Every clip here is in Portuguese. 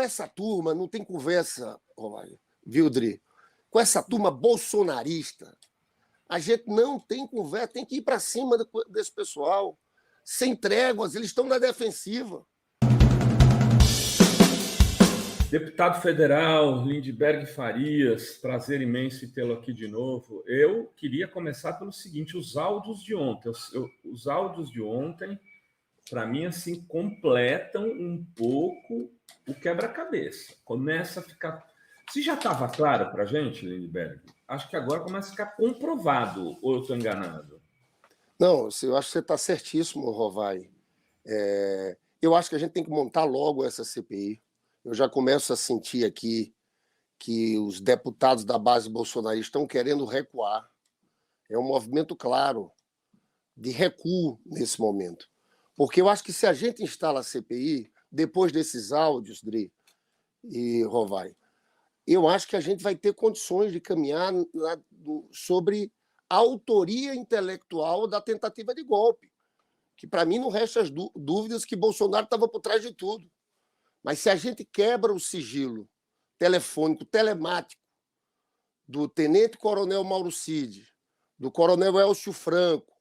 essa turma não tem conversa, viu, Dri? Com essa turma bolsonarista, a gente não tem conversa, tem que ir para cima desse pessoal. Sem tréguas, eles estão na defensiva. Deputado federal Lindbergh Farias, prazer imenso tê-lo aqui de novo. Eu queria começar pelo seguinte: os áudios de ontem. Os áudios de ontem, para mim, assim, completam um pouco o quebra-cabeça. Começa a ficar... Se já estava claro para a gente, Lindbergh, acho que agora começa a ficar comprovado, ou eu estou enganado? Não, eu acho que você está certíssimo, Rovai. Eu acho que a gente tem que montar logo essa CPI. Eu já começo a sentir aqui que os deputados da base bolsonarista estão querendo recuar. É um movimento claro de recuo nesse momento. Porque eu acho que se a gente instala a CPI, depois desses áudios, Dri e Rovai, eu acho que a gente vai ter condições de caminhar sobre a autoria intelectual da tentativa de golpe, que para mim não resta as dúvidas que Bolsonaro estava por trás de tudo. Mas se a gente quebra o sigilo telefônico, telemático, do tenente-coronel Mauro Cid, do coronel Elcio Franco,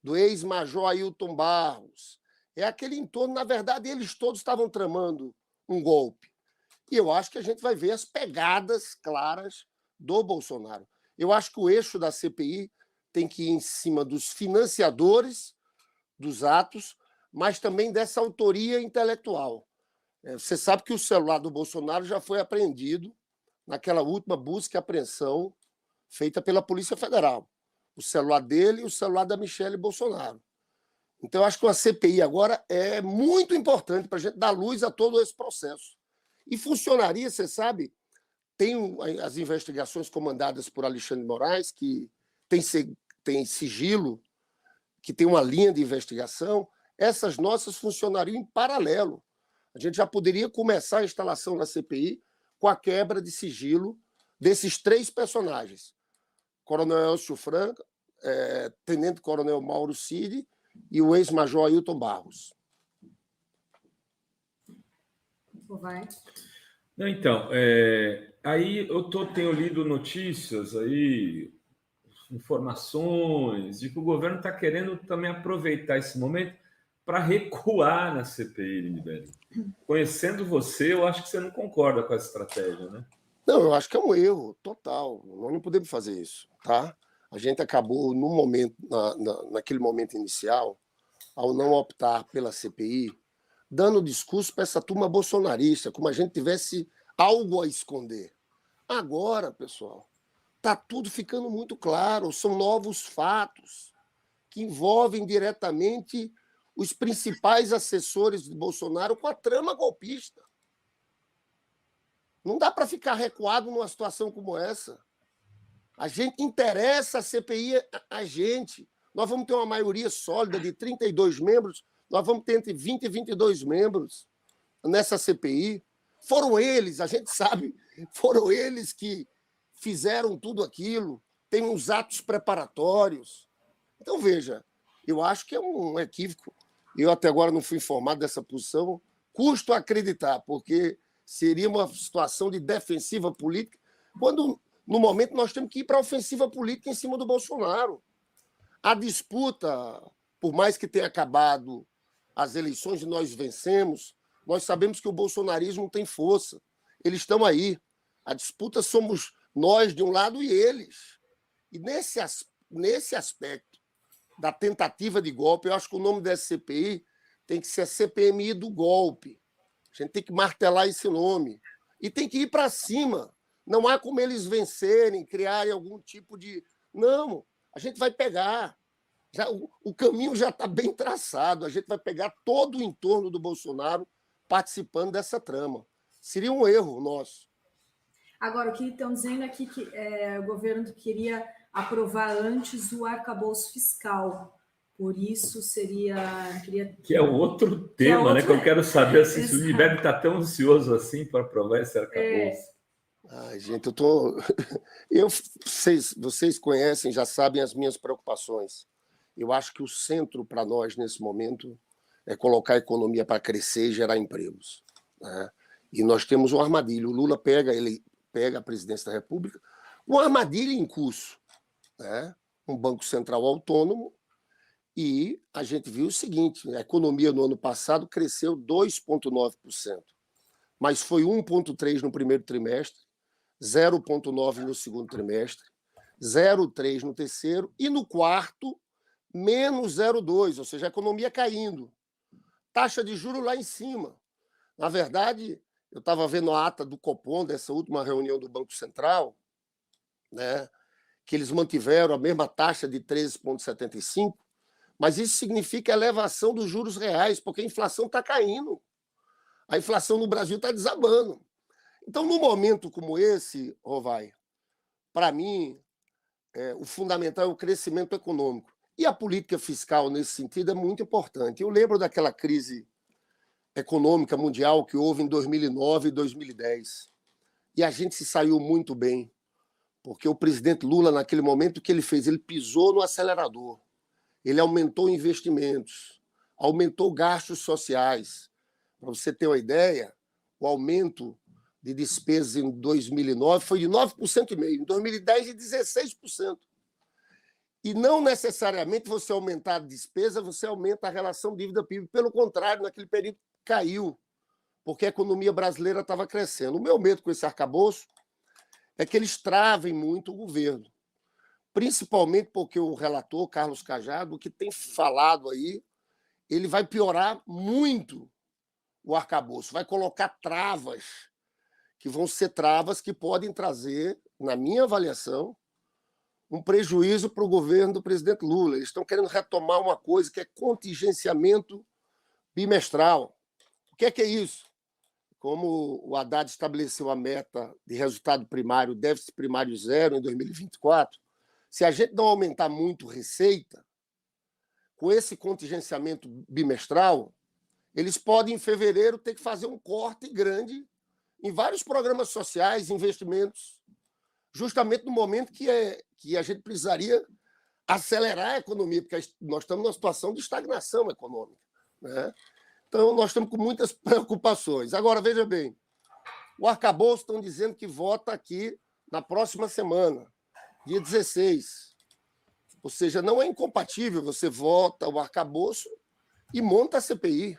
do ex-major Ailton Barros, é aquele entorno, na verdade, eles todos estavam tramando um golpe. E eu acho que a gente vai ver as pegadas claras do Bolsonaro. Eu acho que o eixo da CPI tem que ir em cima dos financiadores dos atos, mas também dessa autoria intelectual. Você sabe que o celular do Bolsonaro já foi apreendido naquela última busca e apreensão feita pela Polícia Federal. O celular dele e o celular da Michelle Bolsonaro. Então, eu acho que uma CPI agora é muito importante para a gente dar luz a todo esse processo. E funcionaria, você sabe, tem as investigações comandadas por Alexandre de Moraes, que tem sigilo, que tem uma linha de investigação, essas nossas funcionariam em paralelo. A gente já poderia começar a instalação da CPI com a quebra de sigilo desses três personagens: Coronel Elcio Franco, Tenente-Coronel Mauro Cid e o ex-major Ailton Barros. Vai. Não, então, aí tenho lido notícias aí, informações de que o governo está querendo também aproveitar esse momento para recuar na CPI, Lindbergh. Conhecendo você, eu acho que você não concorda com essa estratégia, né? Não, eu acho que é um erro total. Nós não podemos fazer isso, tá? A gente acabou, no momento, naquele momento inicial, ao não optar pela CPI, dando discurso para essa turma bolsonarista, como a gente tivesse algo a esconder. Agora, pessoal, está tudo ficando muito claro. São novos fatos que envolvem diretamente os principais assessores de Bolsonaro com a trama golpista. Não dá para ficar recuado numa situação como essa. A gente interessa a CPI a gente. Nós vamos ter uma maioria sólida de 32 membros, nós vamos ter entre 20 e 22 membros nessa CPI. Foram eles, a gente sabe, foram eles que fizeram tudo aquilo. Tem uns atos preparatórios. Então, veja, eu acho que é um equívoco. Eu até agora não fui informado dessa posição. Custo acreditar, porque seria uma situação de defensiva política, quando, no momento, nós temos que ir para a ofensiva política em cima do Bolsonaro. A disputa, por mais que tenha acabado as eleições e nós vencemos, nós sabemos que o bolsonarismo tem força. Eles estão aí. A disputa somos nós de um lado e eles. E nesse aspecto da tentativa de golpe, eu acho que o nome dessa CPI tem que ser a CPMI do golpe. A gente tem que martelar esse nome. E tem que ir para cima. Não há como eles vencerem, criarem algum tipo de... Não, a gente vai pegar. O caminho já está bem traçado. A gente vai pegar todo o entorno do Bolsonaro participando dessa trama. Seria um erro nosso. Agora, o que estão dizendo aqui que o governo queria aprovar antes o arcabouço fiscal. Por isso seria... Que é outro tema, né? Que eu quero saber se o Lindbergh está tão ansioso assim para aprovar esse arcabouço. Ai, gente, vocês conhecem, já sabem as minhas preocupações. Eu acho que o centro para nós, nesse momento, é colocar a economia para crescer e gerar empregos, né? E nós temos um armadilho. O Lula pega a presidência da República, uma armadilha em curso, né? Um Banco Central autônomo, e a gente viu o seguinte: a economia no ano passado cresceu 2,9%, mas foi 1,3% no primeiro trimestre, 0,9% no segundo trimestre, 0,3% no terceiro, e no quarto, menos 0,2%, ou seja, a economia caindo. Taxa de juros lá em cima. Na verdade, eu estava vendo a ata do Copom, dessa última reunião do Banco Central, né, que eles mantiveram a mesma taxa de 13,75%, mas isso significa elevação dos juros reais, porque a inflação está caindo. A inflação no Brasil está desabando. Então, num momento como esse, Rovai, para mim, o fundamental é o crescimento econômico. E a política fiscal, nesse sentido, é muito importante. Eu lembro daquela crise econômica mundial que houve em 2009 e 2010. E a gente se saiu muito bem, porque o presidente Lula, naquele momento, o que ele fez? Ele pisou no acelerador. Ele aumentou investimentos, aumentou gastos sociais. Para você ter uma ideia, o aumento de despesas em 2009 foi de 9,5%, em 2010 de 16%. E não necessariamente você aumentar a despesa, você aumenta a relação dívida-PIB. Pelo contrário, naquele período caiu, porque a economia brasileira estava crescendo. O meu medo com esse arcabouço é que eles travem muito o governo, principalmente porque o relator, Carlos Cajado, o que tem falado aí, ele vai piorar muito o arcabouço, vai colocar travas, que vão ser travas que podem trazer, na minha avaliação, um prejuízo para o governo do presidente Lula. Eles estão querendo retomar uma coisa que é contingenciamento bimestral. O que é isso? Como o Haddad estabeleceu a meta de resultado primário, déficit primário zero em 2024, se a gente não aumentar muito receita, com esse contingenciamento bimestral, eles podem, em fevereiro, ter que fazer um corte grande em vários programas sociais, investimentos, justamente no momento que a gente precisaria acelerar a economia, porque nós estamos numa situação de estagnação econômica, né? Então, nós estamos com muitas preocupações. Agora, veja bem, o arcabouço estão dizendo que vota aqui na próxima semana, dia 16. Ou seja, não é incompatível, você vota o arcabouço e monta a CPI,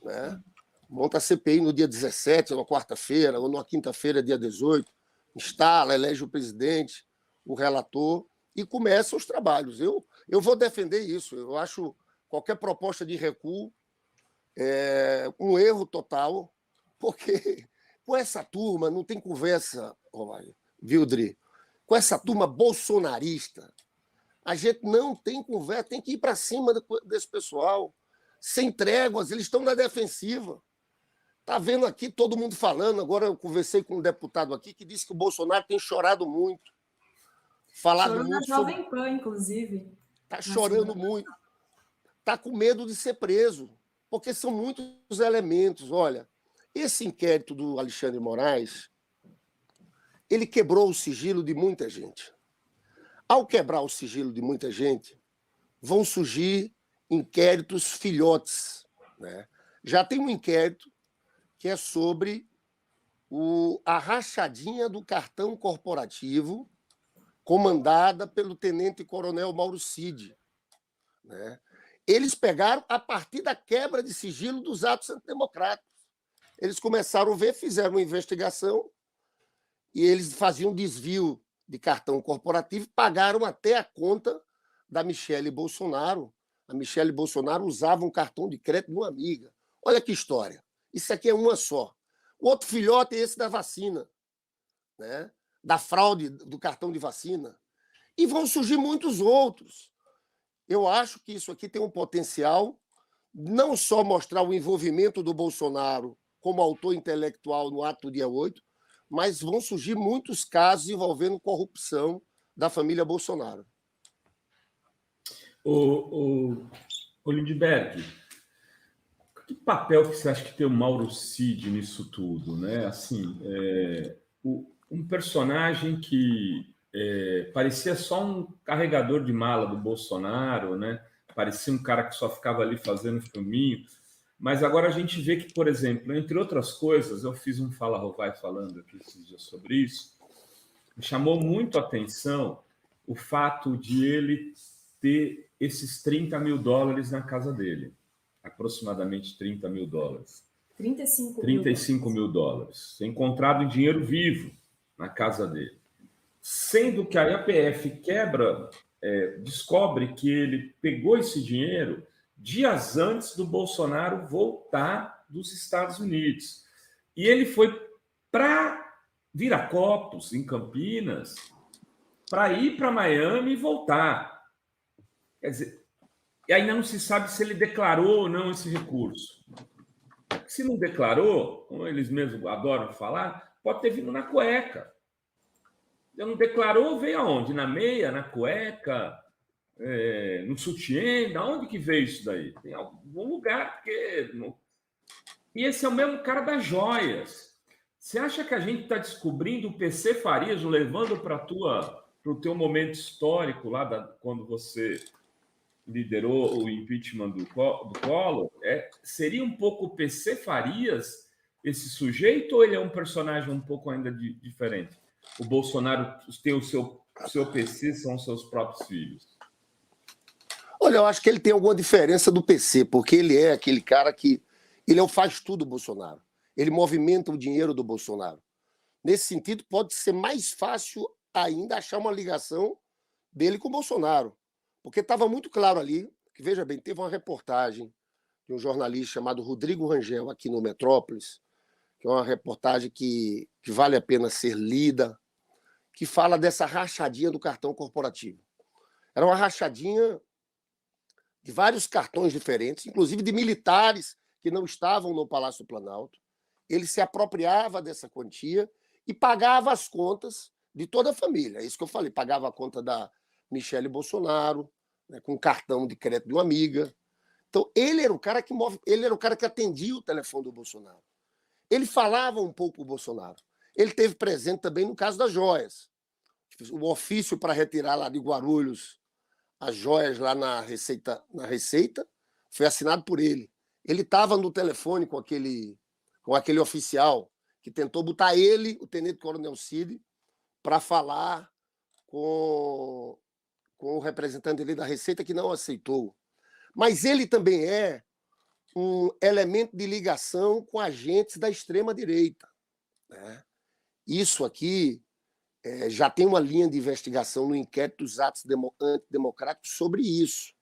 né? Monta a CPI no dia 17, ou na quarta-feira, ou na quinta-feira, dia 18, instala, elege o presidente, o relator, e começam os trabalhos. Eu vou defender isso. Eu acho qualquer proposta de recuo um erro total, porque com essa turma não tem conversa, viu, Dri? Com essa turma bolsonarista, a gente não tem conversa, tem que ir para cima desse pessoal, sem tréguas, eles estão na defensiva. Está vendo aqui todo mundo falando, agora eu conversei com um deputado aqui que disse que o Bolsonaro tem chorado muito. Falado Chorou muito na Jovem Pan, inclusive. Está chorando muito. Está com medo de ser preso, porque são muitos elementos. Olha, esse inquérito do Alexandre Moraes, ele quebrou o sigilo de muita gente. Ao quebrar o sigilo de muita gente, vão surgir inquéritos filhotes, né? Já tem um inquérito que é sobre a rachadinha do cartão corporativo comandada pelo tenente-coronel Mauro Cid, né? Eles pegaram a partir da quebra de sigilo dos atos antidemocráticos. Eles começaram a ver, fizeram uma investigação e eles faziam desvio de cartão corporativo, pagaram até a conta da Michele Bolsonaro. A Michele Bolsonaro usava um cartão de crédito de uma amiga. Olha que história. Isso aqui é uma só. O outro filhote é esse da vacina, né? Da fraude do cartão de vacina. E vão surgir muitos outros. Eu acho que isso aqui tem um potencial não só mostrar o envolvimento do Bolsonaro como autor intelectual no ato do dia 8, mas vão surgir muitos casos envolvendo corrupção da família Bolsonaro. O Lindbergh, que papel que você acha que tem o Mauro Cid nisso tudo, né? Assim, um personagem que parecia só um carregador de mala do Bolsonaro, né? Parecia um cara que só ficava ali fazendo filminho, Mas agora a gente vê que, por exemplo, entre outras coisas, eu fiz um Fala Rovai falando aqui esses dias sobre isso, me chamou muito a atenção o fato de ele ter esses $30 mil na casa dele, aproximadamente $30 mil. 35 mil dólares. Encontrado em dinheiro vivo na casa dele. Sendo que a IAPF descobre que ele pegou esse dinheiro dias antes do Bolsonaro voltar dos Estados Unidos. E ele foi para Viracopos, em Campinas, para ir para Miami e voltar. Quer dizer, e ainda não se sabe se ele declarou ou não esse recurso. Se não declarou, como eles mesmos adoram falar, pode ter vindo na cueca. Já não declarou, veio aonde? Na meia, na cueca, no sutiã? Da onde que veio isso daí? Tem algum lugar, porque... E esse é o mesmo cara das joias. Você acha que a gente está descobrindo o PC Farias, levando para o teu momento histórico, lá quando você liderou o impeachment do Collor? Seria um pouco o PC Farias esse sujeito, ou ele é um personagem um pouco ainda diferente? O Bolsonaro tem o seu PC, são os seus próprios filhos? Olha, eu acho que ele tem alguma diferença do PC, porque ele é aquele cara que... Ele é o faz-tudo do Bolsonaro. Ele movimenta o dinheiro do Bolsonaro. Nesse sentido, pode ser mais fácil ainda achar uma ligação dele com o Bolsonaro. Porque estava muito claro ali, que, veja bem, teve uma reportagem de um jornalista chamado Rodrigo Rangel aqui no Metrópolis, que é uma reportagem que vale a pena ser lida, que fala dessa rachadinha do cartão corporativo. Era uma rachadinha de vários cartões diferentes, inclusive de militares que não estavam no Palácio Planalto. Ele se apropriava dessa quantia e pagava as contas de toda a família. É isso que eu falei, pagava a conta da Michele Bolsonaro, né, com cartão de crédito de uma amiga. Então, ele era o cara que atendia o telefone do Bolsonaro. Ele falava um pouco com o Bolsonaro. Ele teve presente também no caso das joias. O ofício para retirar lá de Guarulhos as joias lá na Receita foi assinado por ele. Ele estava no telefone com aquele oficial que tentou botar ele, o tenente-coronel Cid, para falar com o representante dele da Receita, que não aceitou. Mas ele também é um elemento de ligação com agentes da extrema-direita, né? Isso aqui já tem uma linha de investigação no inquérito dos atos antidemocráticos sobre isso.